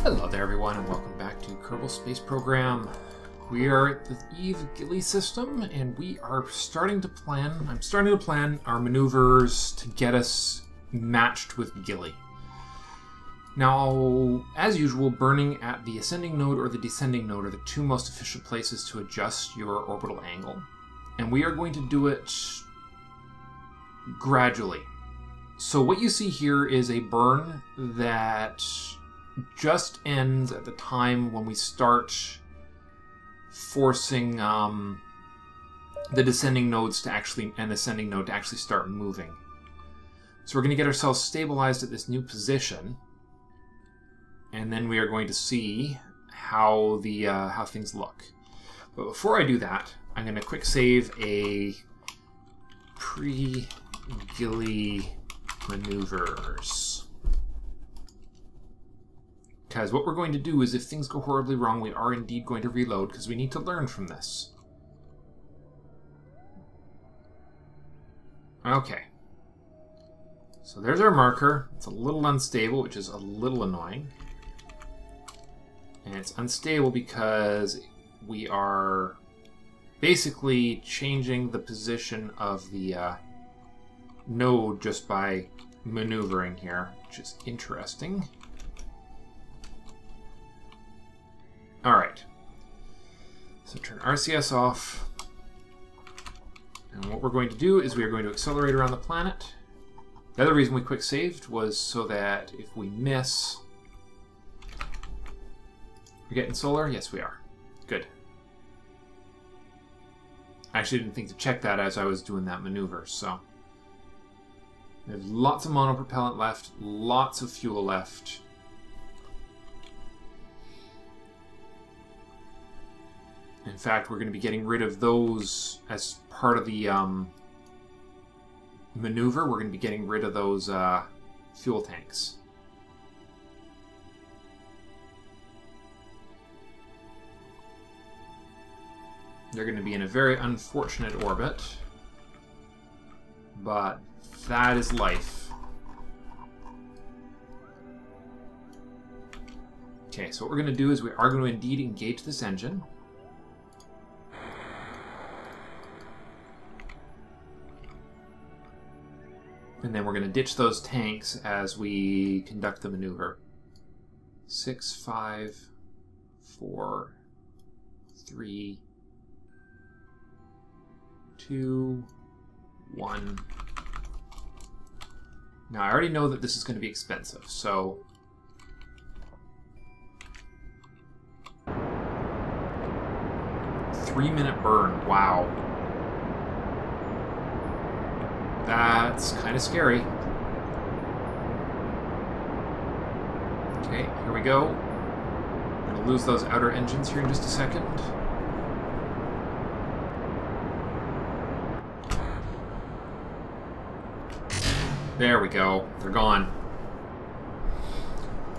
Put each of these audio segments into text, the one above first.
Hello there everyone and welcome back to Kerbal Space Program. We are at the eve of Gilly system and we are starting to plan, I'm starting to plan our maneuvers to get us matched with Gilly. Now, as usual, burning at the ascending node or the descending node are the two most efficient places to adjust your orbital angle. And we are going to do it gradually. So what you see here is a burn that just ends at the time when we start forcing the descending nodes to actually, and the ascending node to actually start moving. So we're going to get ourselves stabilized at this new position, and then we are going to see how the how things look. But before I do that, I'm going to quick save a pre-Gilly maneuvers. Because what we're going to do is, if things go horribly wrong, we are indeed going to reload, because we need to learn from this. Okay. So there's our marker. It's a little unstable, which is a little annoying. And it's unstable because we are basically changing the position of the node just by maneuvering here, which is interesting. Alright, so turn RCS off, and what we're going to do is we are going to accelerate around the planet. The other reason we quick saved was so that if we miss... We're getting solar? Yes, we are. Good. I actually didn't think to check that as I was doing that maneuver, so... There's lots of monopropellant left, lots of fuel left. In fact, we're going to be getting rid of those as part of the maneuver. We're going to be getting rid of those fuel tanks. They're going to be in a very unfortunate orbit, but that is life. Okay, so what we're going to do is we are going to indeed engage this engine. And then we're going to ditch those tanks as we conduct the maneuver. 6, 5, 4, 3, 2, 1. Now, I already know that this is going to be expensive, so... Three-minute burn, wow. That's kind of scary. Okay, here we go. I'm going to lose those outer engines here in just a second. There we go. They're gone.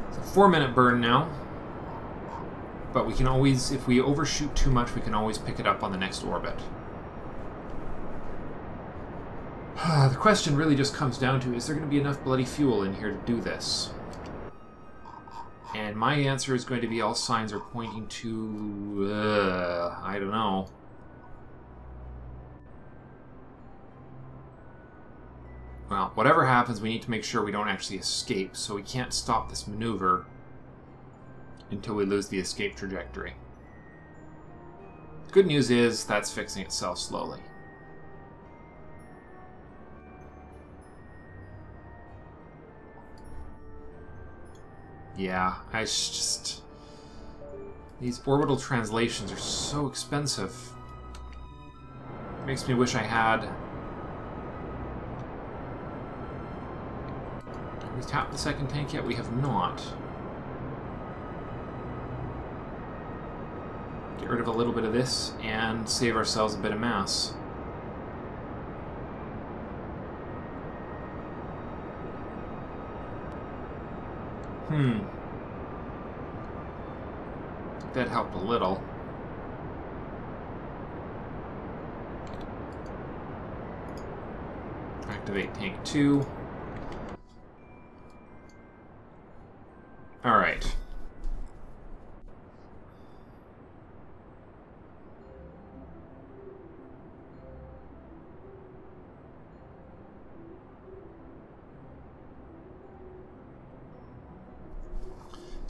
It's a 4-minute burn now. But we can always, if we overshoot too much, we can always pick it up on the next orbit. The question really just comes down to, is there going to be enough bloody fuel in here to do this? And my answer is going to be all signs are pointing to... I don't know. Well, whatever happens, we need to make sure we don't actually escape, so we can't stop this maneuver until we lose the escape trajectory. Good news is, that's fixing itself slowly. Yeah, these orbital translations are so expensive. Makes me wish I had... Have we tapped the second tank yet? We have not. Get rid of a little bit of this and save ourselves a bit of mass. That helped a little. Activate tank 2. Alright.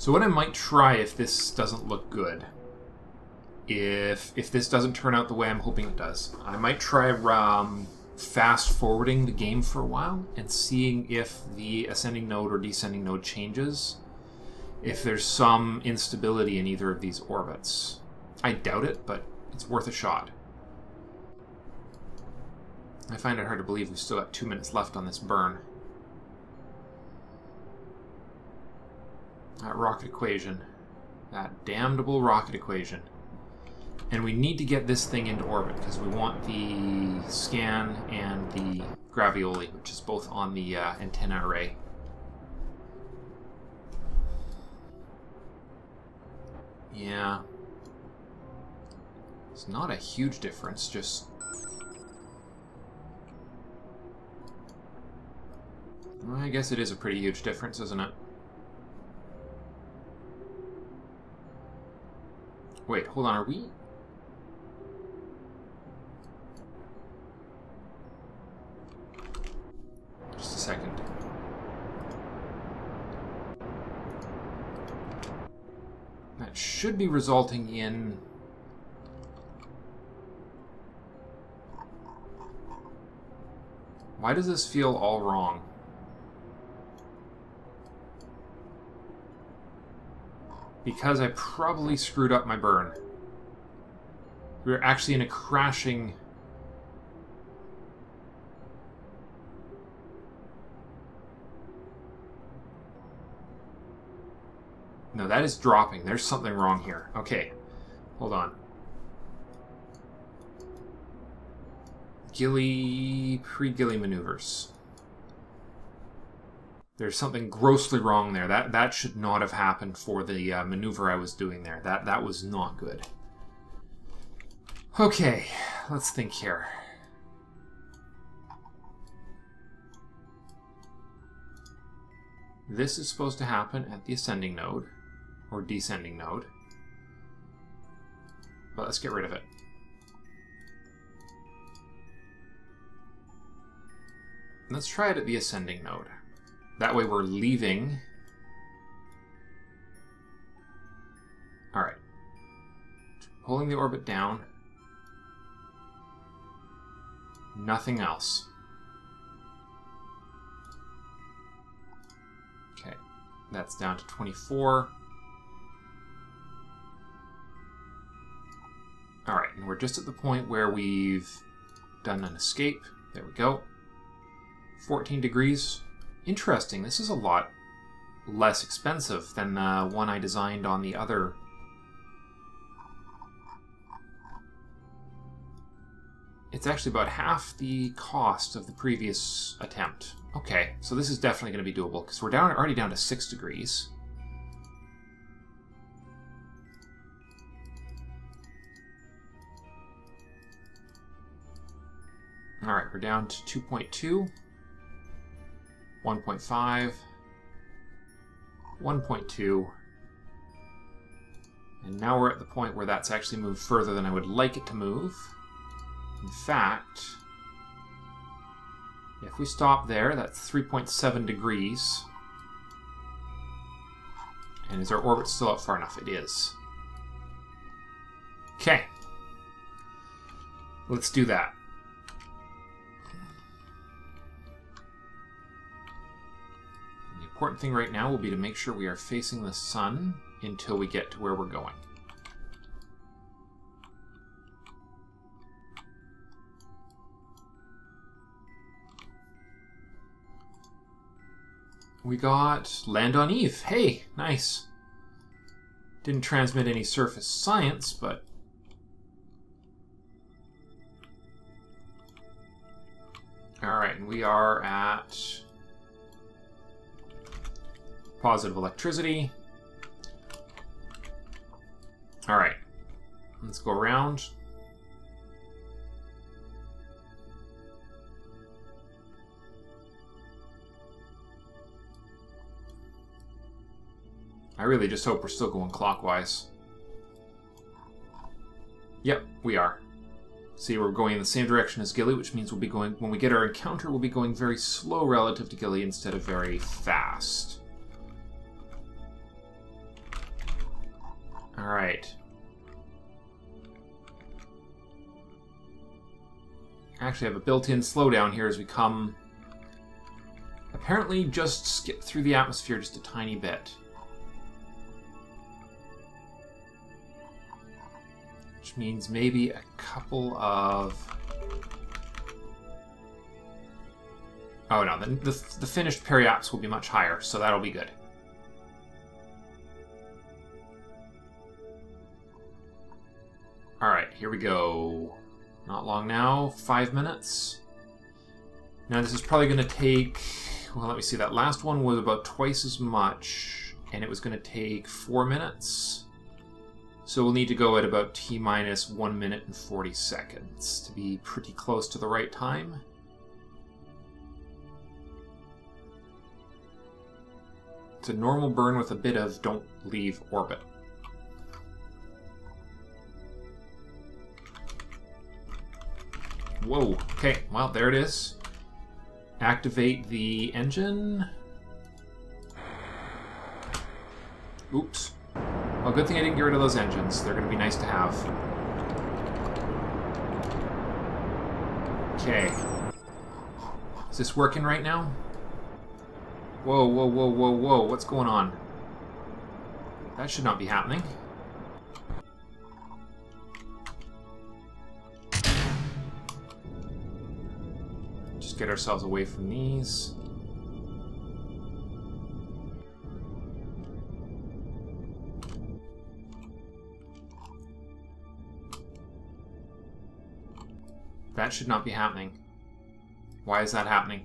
So what I might try if this doesn't look good, if this doesn't turn out the way I'm hoping it does, I might try fast forwarding the game for a while and seeing if the ascending node or descending node changes, if there's some instability in either of these orbits. I doubt it, but it's worth a shot. I find it hard to believe we've still got 2 minutes left on this burn. That rocket equation. That damnable rocket equation. And we need to get this thing into orbit because we want the scan and the gravioli, which is both on the antenna array. Yeah. It's not a huge difference, just... Well, I guess it is a pretty huge difference, isn't it? Wait, hold on, are we... Just a second. That should be resulting in... Why does this feel all wrong? Because I probably screwed up my burn. We're actually in a crashing... No, that is dropping. There's something wrong here. Okay, hold on. Gilly, pre-Gilly maneuvers. There's something grossly wrong there. That should not have happened for the maneuver I was doing there. That was not good. Okay, let's think here. This is supposed to happen at the ascending node, or descending node. But let's get rid of it. Let's try it at the ascending node. That way we're leaving... Alright. Pulling the orbit down. Nothing else. Okay. That's down to 24. Alright, and we're just at the point where we've done an escape. There we go. 14 degrees. Interesting, this is a lot less expensive than the one I designed on the other. It's actually about half the cost of the previous attempt. Okay, so this is definitely going to be doable because we're already down to 6 degrees. Alright, we're down to 2.2. 1.5, 1.2, and now we're at the point where that's actually moved further than I would like it to move. In fact, if we stop there, that's 3.7 degrees. And is our orbit still up far enough? It is. Okay. Let's do that. The important thing right now will be to make sure we are facing the sun until we get to where we're going. We got land on Eve. Hey, nice. Didn't transmit any surface science, but... Alright, and we are at... positive electricity. Alright. Let's go around. I really just hope we're still going clockwise. Yep, we are. See, we're going in the same direction as Gilly, which means we'll be going, when we get our encounter, we'll be going very slow relative to Gilly instead of very fast. Alright. Actually, I have a built-in slowdown here as we come... Apparently just skip through the atmosphere just a tiny bit. Which means maybe a couple of... Oh no, the finished periaps will be much higher, so that'll be good. Alright, here we go. Not long now, 5 minutes. Now this is probably going to take... Well, let me see, that last one was about twice as much, and it was going to take 4 minutes. So we'll need to go at about T-minus 1 minute and 40 seconds to be pretty close to the right time. It's a normal burn with a bit of don't leave orbit. Whoa, okay, well, there it is. Activate the engine. Oops. Well, good thing I didn't get rid of those engines. They're going to be nice to have. Okay. Is this working right now? Whoa, whoa, whoa, whoa, whoa. What's going on? That should not be happening. Just get ourselves away from these. That should not be happening. Why is that happening?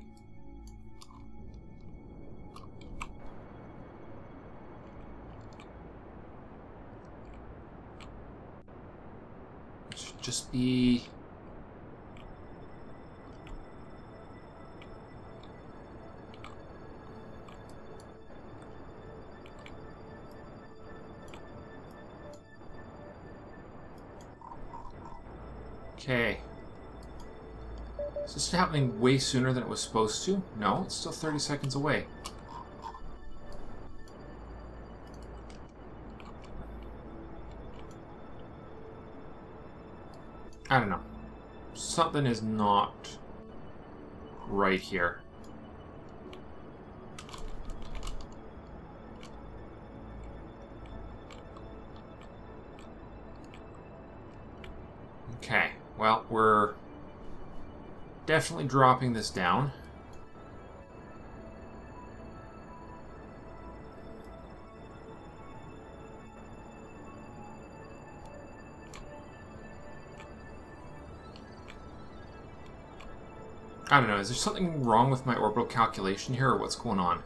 It should just be... Okay. Is this happening way sooner than it was supposed to? No, it's still 30 seconds away. I don't know. Something is not right here. Okay, well, we're definitely dropping this down. I don't know, is there something wrong with my orbital calculation here, or what's going on?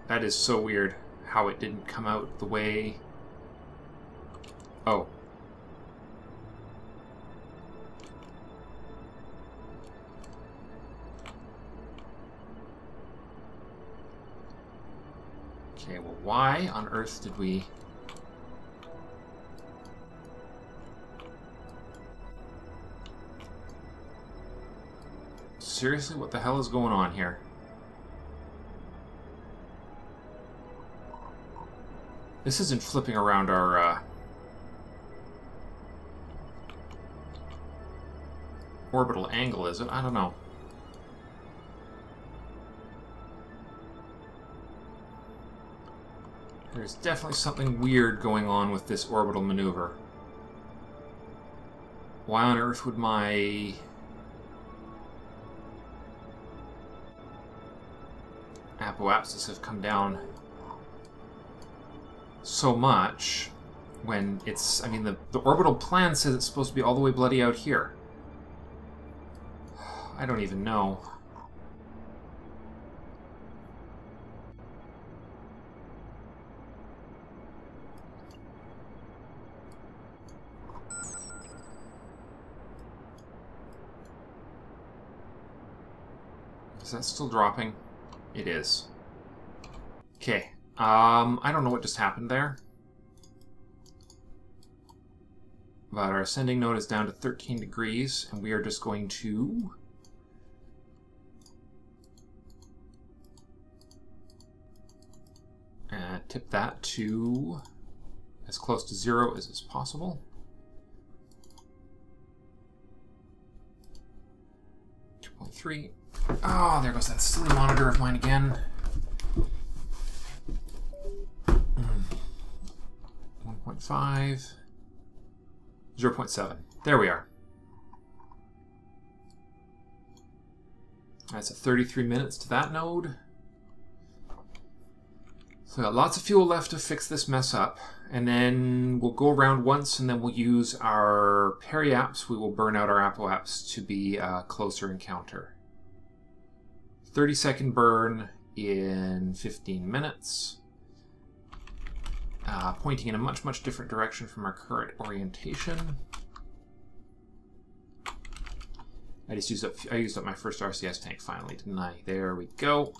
That is so weird, how it didn't come out the way... Oh. Okay, well, why on earth did we... Seriously, what the hell is going on here? This isn't flipping around our orbital angle, is it? I don't know. There's definitely something weird going on with this orbital maneuver. Why on earth would my... apoapsis have come down so much when it's... I mean, the orbital plan says it's supposed to be all the way bloody out here. I don't even know. Is that still dropping? It is. Okay. I don't know what just happened there. But our ascending node is down to 13 degrees, and we are just going to tip that to as close to 0 as is possible. 2.3. Oh, there goes that silly monitor of mine again. 1.5. 0.7. There we are. That's a 33 minutes to that node. So got lots of fuel left to fix this mess up. And then we'll go around once and then we'll use our peri-apps. We will burn out our apo-apps to be a closer encounter. 30-second burn in 15 minutes. Pointing in a much, much different direction from our current orientation. I used up my first RCS tank finally, didn't I? There we go.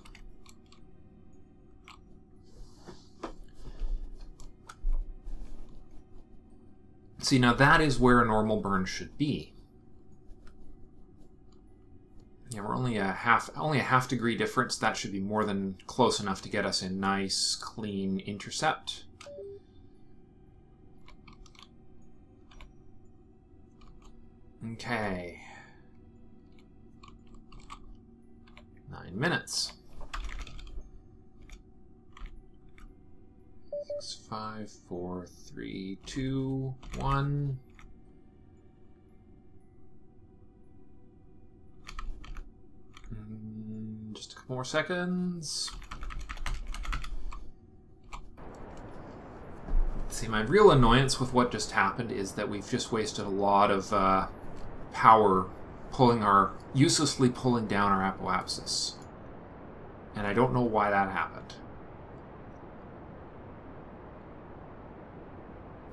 See, now that is where a normal burn should be. Yeah, we're only a half degree difference. That should be more than close enough to get us a nice, clean intercept. Okay. 9 minutes. 6, 5, 4, 3, 2, 1. Just a couple more seconds. See, my real annoyance with what just happened is that we've just wasted a lot of power uselessly pulling down our apoapsis. And I don't know why that happened.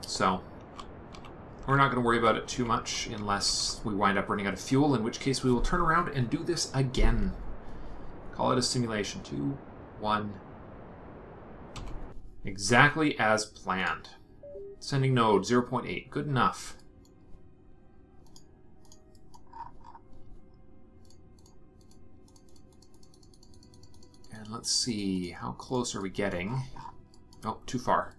So, we're not going to worry about it too much unless we wind up running out of fuel, in which case we will turn around and do this again. Call it a simulation. 2, 1. Exactly as planned. Sending node 0.8. Good enough. And let's see, how close are we getting? Oh, too far.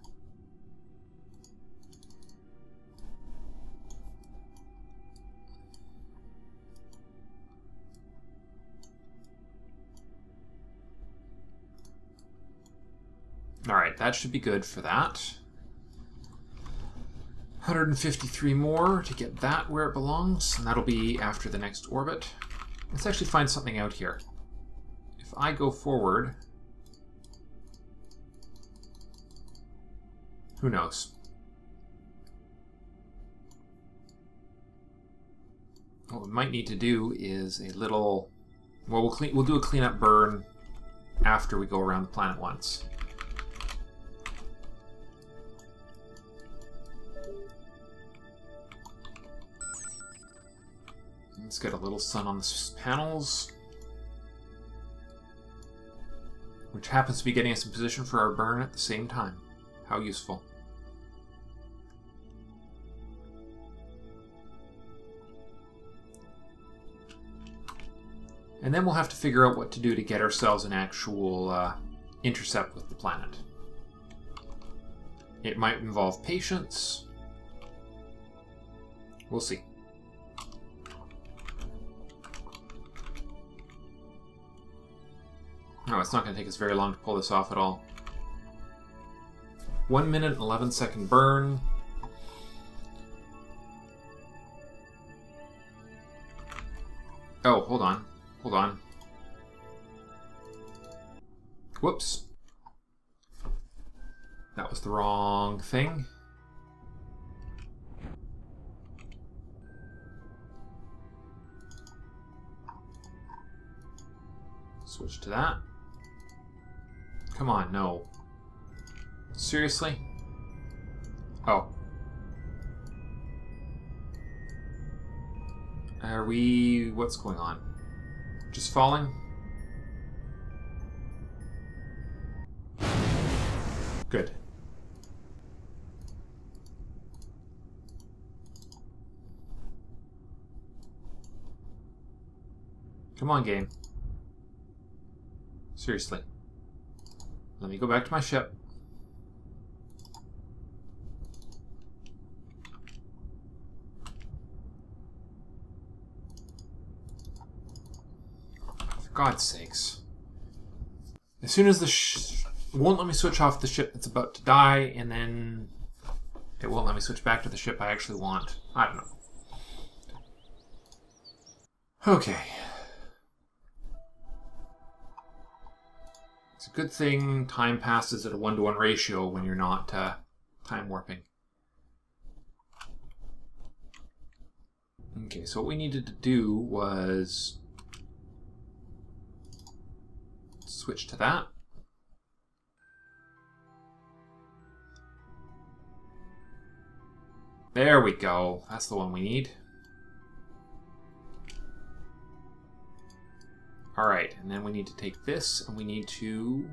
Alright, that should be good for that. 153 more to get that where it belongs, and that'll be after the next orbit. Let's actually find something out here. If I go forward, who knows? What we might need to do is a little... Well, we'll do a cleanup burn after we go around the planet once. Let's get a little sun on the panels, which happens to be getting us in position for our burn at the same time. How useful. And then we'll have to figure out what to do to get ourselves an actual intercept with the planet. It might involve patience. We'll see. No, it's not going to take us very long to pull this off at all. 1 minute and 11-second burn. Oh, hold on. Hold on. Whoops. That was the wrong thing. Switch to that. Come on, no. Seriously? Oh. Are we... What's going on? Just falling? Good. Come on, game. Seriously. Let me go back to my ship. For God's sakes. As soon as the it won't let me switch off the ship that's about to die, and then it won't let me switch back to the ship I actually want. I don't know. Okay. It's a good thing time passes at a 1-to-1 ratio when you're not time warping. Okay, so what we needed to do was switch to that. There we go. That's the one we need. Alright, and then we need to take this and we need to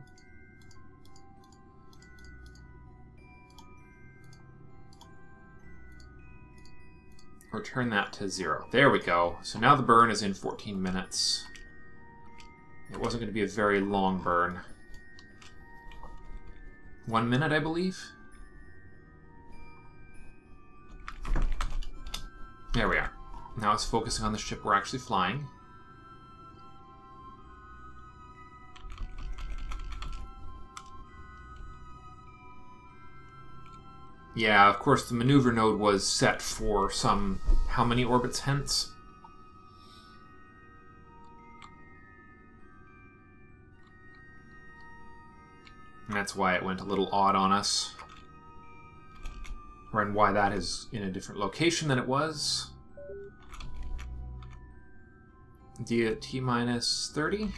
return that to 0. There we go. So now the burn is in 14 minutes. It wasn't going to be a very long burn. 1 minute, I believe. There we are. Now it's focusing on the ship we're actually flying. Yeah, of course the maneuver node was set for some... how many orbits hence? And that's why it went a little odd on us. And why that is in a different location than it was. D at T minus 30.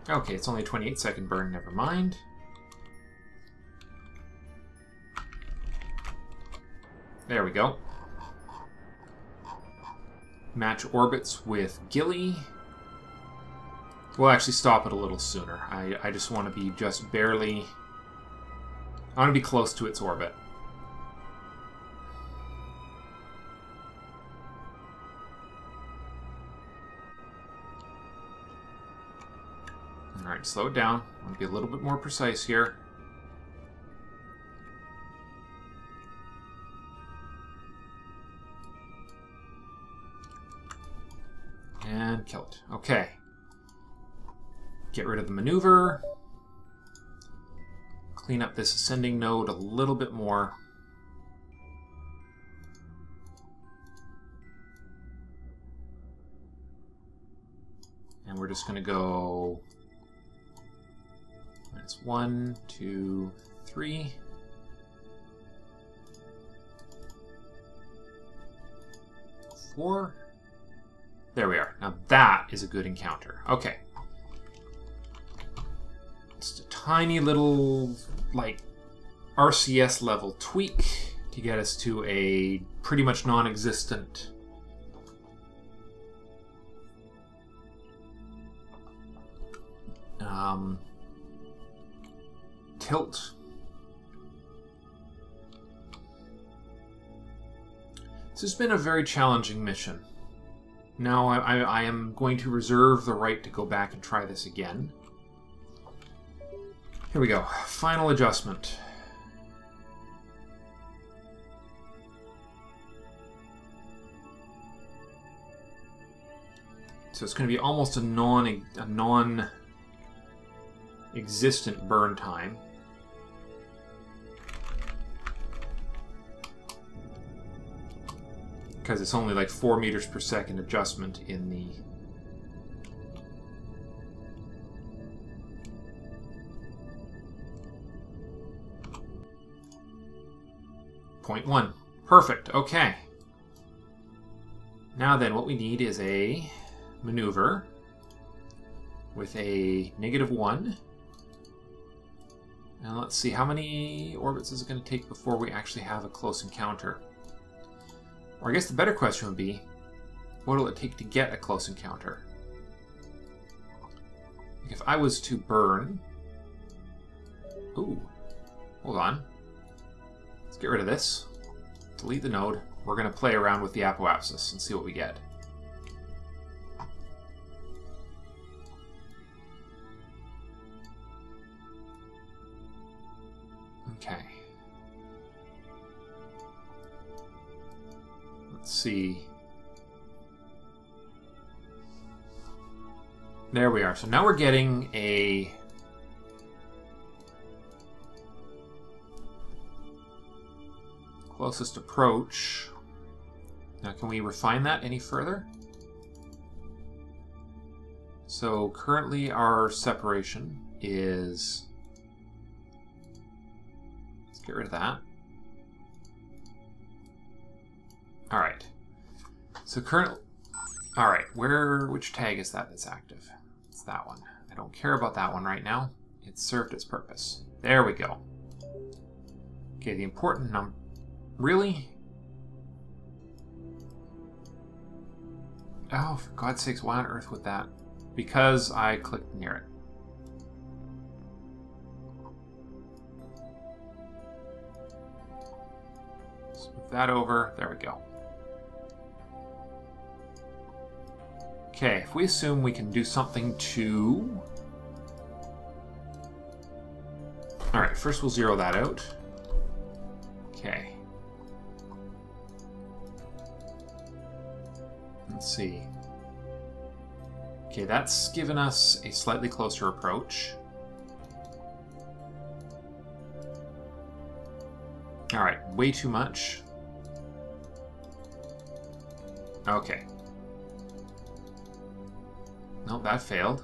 Okay, it's only a 28-second burn, never mind. There we go. Match orbits with Gilly. We'll actually stop it a little sooner. I just want to be just barely... I want to be close to its orbit. Alright, slow it down. I want to be a little bit more precise here. And kill it. Okay. Get rid of the maneuver. Clean up this ascending node a little bit more. And we're just going to go -1, 2, 3. Four. There we are. Now that is a good encounter. Okay. Just a tiny little, like, RCS level tweak to get us to a pretty much non-existent tilt. This has been a very challenging mission. Now I am going to reserve the right to go back and try this again. Here we go. Final adjustment. So it's going to be almost a non-existent burn time. Because it's only like 4 meters per second adjustment in the... .1. Perfect. Okay. Now then, what we need is a maneuver with a -1. And let's see, how many orbits is it going to take before we actually have a close encounter? Or I guess the better question would be, what will it take to get a close encounter? If I was to burn... Ooh, hold on. Let's get rid of this. Delete the node. We're going to play around with the apoapsis and see what we get. Okay. Let's see. There we are. So now we're getting a closest approach. Now, can we refine that any further? So currently our separation is... Let's get rid of that. All right. So currently... All right, which tag is that that's active? It's that one. I don't care about that one right now. It served its purpose. There we go. Okay, the important number... Really? Oh, for God's sakes, why on earth would that? Because I clicked near it. Let's move that over. There we go. Okay, if we assume we can do something to... Alright, first we'll zero that out. Okay. Let's see. Okay, that's given us a slightly closer approach. Alright, way too much. Okay. Nope, that failed.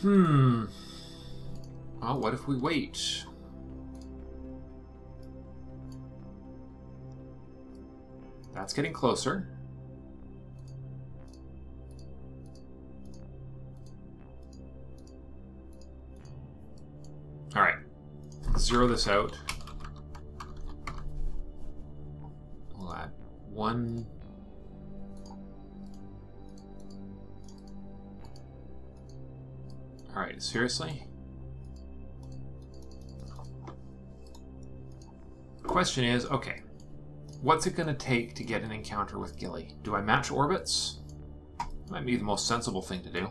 Well, what if we wait? That's getting closer. All right, zero this out. We'll add one. All right, seriously? Question is, okay, what's it going to take to get an encounter with Gilly? Do I match orbits? Might be the most sensible thing to do.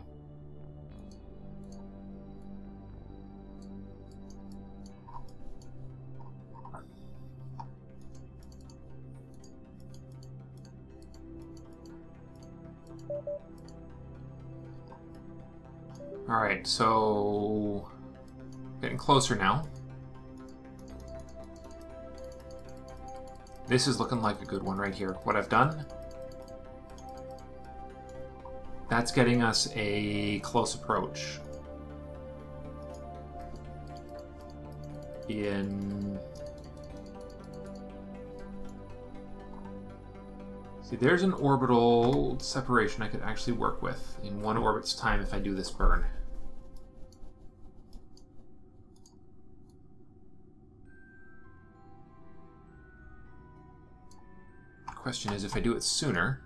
Alright, so getting closer now. This is looking like a good one right here. What I've done, that's getting us a close approach. See, there's an orbital separation I could actually work with in one orbit's time if I do this burn. The question is, if I do it sooner,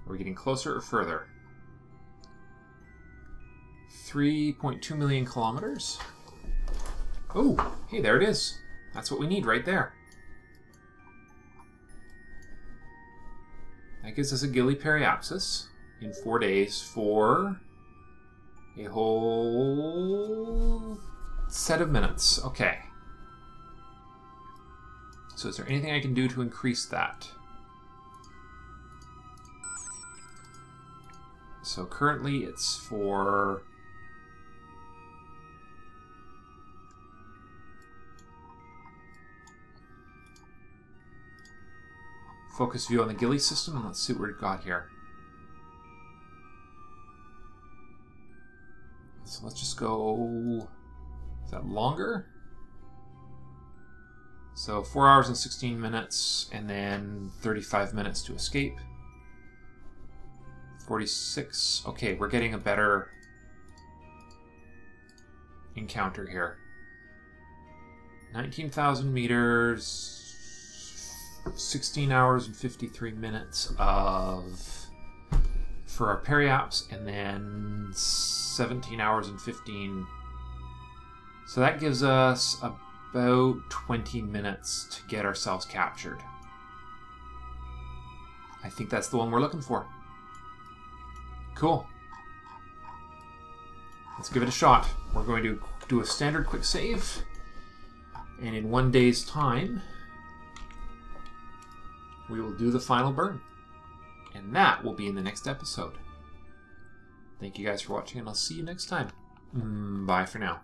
are we getting closer or further? 3.2 million kilometers? Oh, hey, there it is. That's what we need right there. That gives us a Gilly periapsis in 4 days for a whole set of minutes. Okay. So is there anything I can do to increase that? So currently it's for... focus view on the Gilly system, and let's see what we've got here. So let's just go... Is that longer? So 4 hours and 16 minutes, and then 35 minutes to escape. 46. Okay, we're getting a better encounter here. 19,000 meters, 16 hours and 53 minutes of for our periaps, and then 17 hours and 15. So that gives us about 20 minutes to get ourselves captured. I think that's the one we're looking for. Cool. Let's give it a shot. We're going to do a standard quick save, and in 1 day's time, we will do the final burn. And that will be in the next episode. Thank you guys for watching, and I'll see you next time. Bye for now.